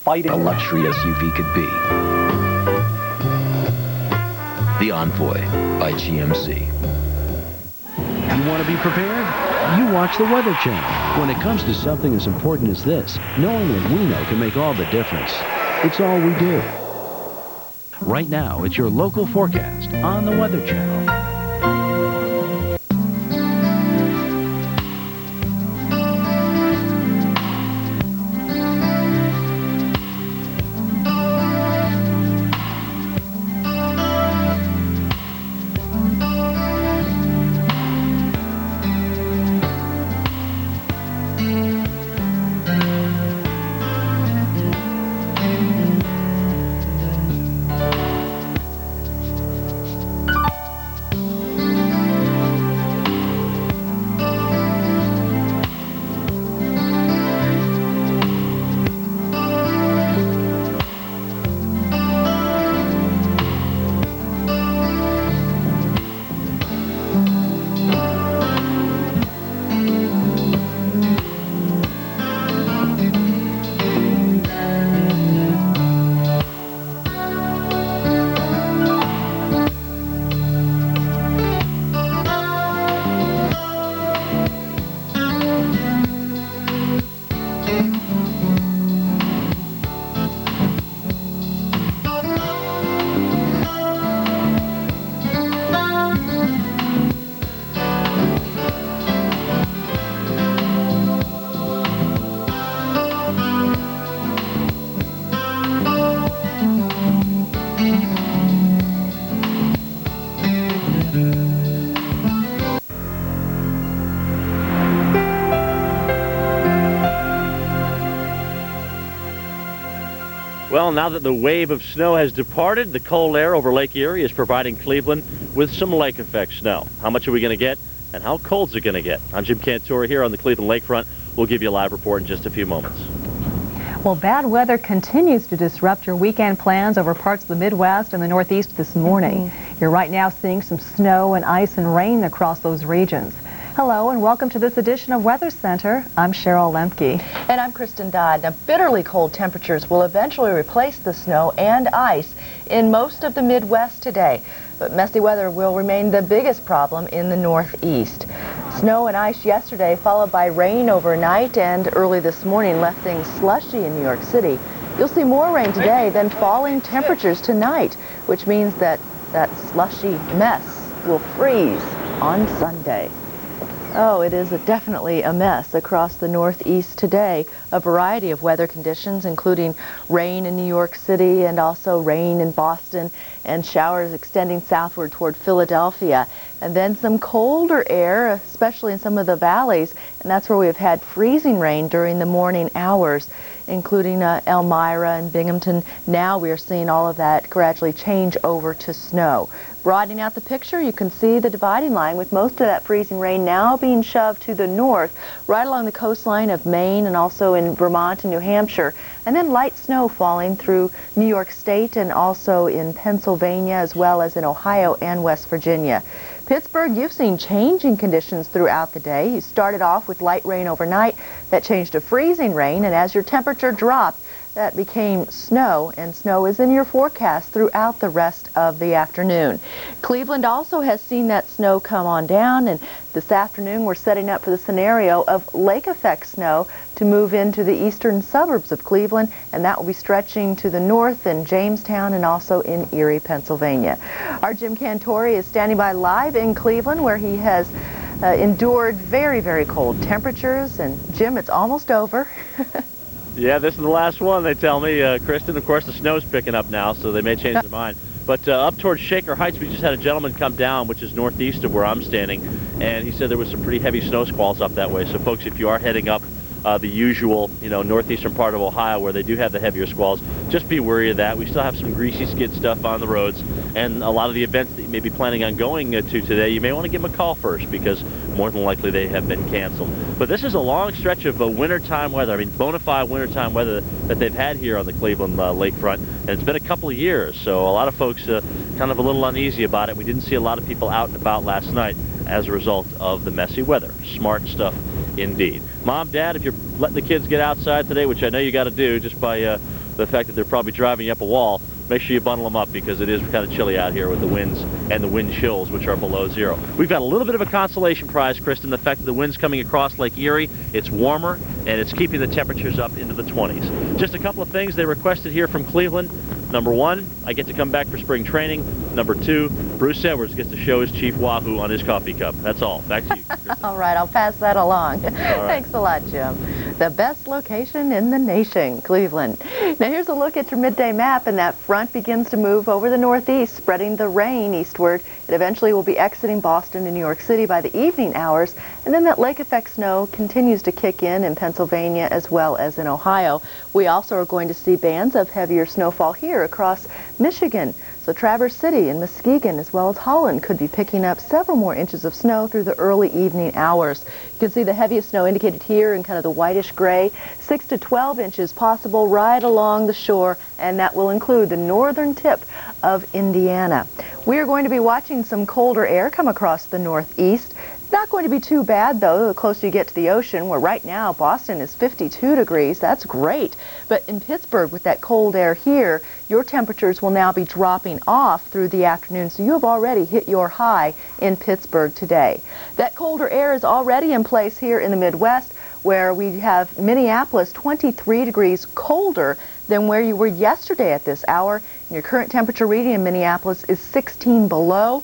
fighting. A luxury SUV could be. The Envoy by GMC. You want to be prepared? You watch the Weather Channel. When it comes to something as important as this, knowing what we know can make all the difference. It's all we do. Right now, it's your local forecast on the Weather Channel. Well, now that the wave of snow has departed, the cold air over Lake Erie is providing Cleveland with some lake effect snow. How much are we going to get, and how cold is it going to get? I'm Jim Cantori here on the Cleveland Lakefront. We'll give you a live report in just a few moments. Well, bad weather continues to disrupt your weekend plans over parts of the Midwest and the Northeast this morning. You're right now seeing some snow and ice and rain across those regions. Hello and welcome to this edition of Weather Center. I'm Cheryl Lemke. And I'm Kristen Dodd. Now, bitterly cold temperatures will eventually replace the snow and ice in most of the Midwest today. But messy weather will remain the biggest problem in the Northeast. Snow and ice yesterday, followed by rain overnight and early this morning, left things slushy in New York City. You'll see more rain today, then falling temperatures tonight, which means that slushy mess will freeze on Sunday. Oh, it is definitely a mess across the Northeast today. A variety of weather conditions, including rain in New York City and also rain in Boston, and showers extending southward toward Philadelphia. And then some colder air, especially in some of the valleys, and that's where we've had freezing rain during the morning hours, including Elmira and Binghamton. Now we are seeing all of that gradually change over to snow. Broadening out the picture, you can see the dividing line with most of that freezing rain now being shoved to the north, right along the coastline of Maine and also in Vermont and New Hampshire. And then light snow falling through New York State and also in Pennsylvania, as well as in Ohio and West Virginia. Pittsburgh, you've seen changing conditions throughout the day. You started off with light rain overnight. That changed to freezing rain, and as your temperature dropped, that became snow, and snow is in your forecast throughout the rest of the afternoon. Cleveland also has seen that snow come on down, and this afternoon we're setting up for the scenario of lake effect snow to move into the eastern suburbs of Cleveland, and that will be stretching to the north in Jamestown and also in Erie, Pennsylvania. Our Jim Cantori is standing by live in Cleveland, where he has endured very, very cold temperatures. And Jim, it's almost over. Yeah, this is the last one, they tell me. Kristen, of course, the snow's picking up now, so they may change their mind. But up towards Shaker Heights, we just had a gentleman come down, which is northeast of where I'm standing, and he said there was some pretty heavy snow squalls up that way. So, folks, if you are heading up the usual, northeastern part of Ohio where they do have the heavier squalls, just be wary of that. We still have some greasy skid stuff on the roads, and a lot of the events that you may be planning on going to today, you may want to give them a call first, because more than likely they have been canceled. But this is a long stretch of wintertime weather. I mean, bona fide wintertime weather that they've had here on the Cleveland lakefront, and it's been a couple of years, so a lot of folks kind of a little uneasy about it. We didn't see a lot of people out and about last night as a result of the messy weather. Smart stuff indeed. Mom, Dad, if you're letting the kids get outside today, which I know you got to do just by the fact that they're probably driving you up a wall, make sure you bundle them up because it is kind of chilly out here with the winds and the wind chills, which are below zero. We've got a little bit of a consolation prize, Kristen, the fact that the wind's coming across Lake Erie. It's warmer, and it's keeping the temperatures up into the 20s. Just a couple of things they requested here from Cleveland. Number one, I get to come back for spring training. Number two, Bruce Edwards gets to show his Chief Wahoo on his coffee cup. That's all. Back to you, Kristen. All right, I'll pass that along. Thanks a lot, Jim. The best location in the nation, Cleveland. Now here's a look at your midday map, and that front begins to move over the northeast, spreading the rain eastward. It eventually will be exiting Boston and New York City by the evening hours, and then that lake effect snow continues to kick in Pennsylvania as well as in Ohio. We also are going to see bands of heavier snowfall here across Michigan. So Traverse City and Muskegon as well as Holland could be picking up several more inches of snow through the early evening hours. You can see the heaviest snow indicated here in kind of the whitish gray, 6 to 12 inches possible right along the shore, and that will include the northern tip of Indiana. We are going to be watching some colder air come across the northeast. Not going to be too bad, though, the closer you get to the ocean, where right now Boston is 52 degrees. That's great. But in Pittsburgh, with that cold air here, your temperatures will now be dropping off through the afternoon, so you have already hit your high in Pittsburgh today. That colder air is already in place here in the Midwest, where we have Minneapolis 23 degrees colder than where you were yesterday at this hour. And your current temperature reading in Minneapolis is 16 below.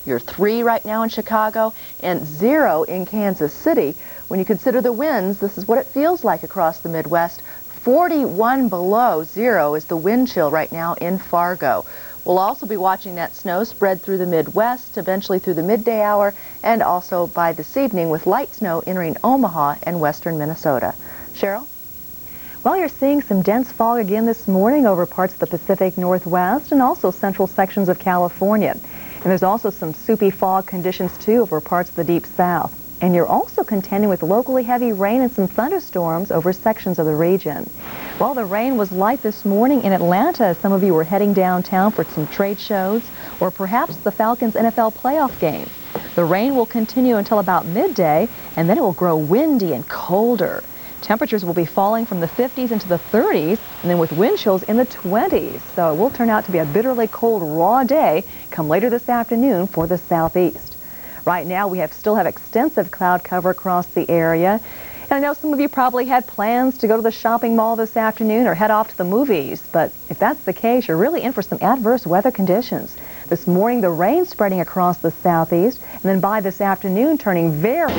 You're 3 right now in Chicago and 0 in Kansas City. When you consider the winds, this is what it feels like across the Midwest. 41 below 0 is the wind chill right now in Fargo. We'll also be watching that snow spread through the Midwest, eventually through the midday hour, and also by this evening with light snow entering Omaha and western Minnesota. Cheryl? Well, you're seeing some dense fog again this morning over parts of the Pacific Northwest and also central sections of California. And there's also some soupy fog conditions, too, over parts of the deep south. And you're also contending with locally heavy rain and some thunderstorms over sections of the region. Well, the rain was light this morning in Atlanta as some of you were heading downtown for some trade shows or perhaps the Falcons NFL playoff game. The rain will continue until about midday, and then it will grow windy and colder. Temperatures will be falling from the 50s into the 30s, and then with wind chills in the 20s. So it will turn out to be a bitterly cold, raw day come later this afternoon for the southeast. Right now, we still have extensive cloud cover across the area. And I know some of you probably had plans to go to the shopping mall this afternoon or head off to the movies. But if that's the case, you're really in for some adverse weather conditions. This morning, the rain spreading across the southeast, and then by this afternoon, turning very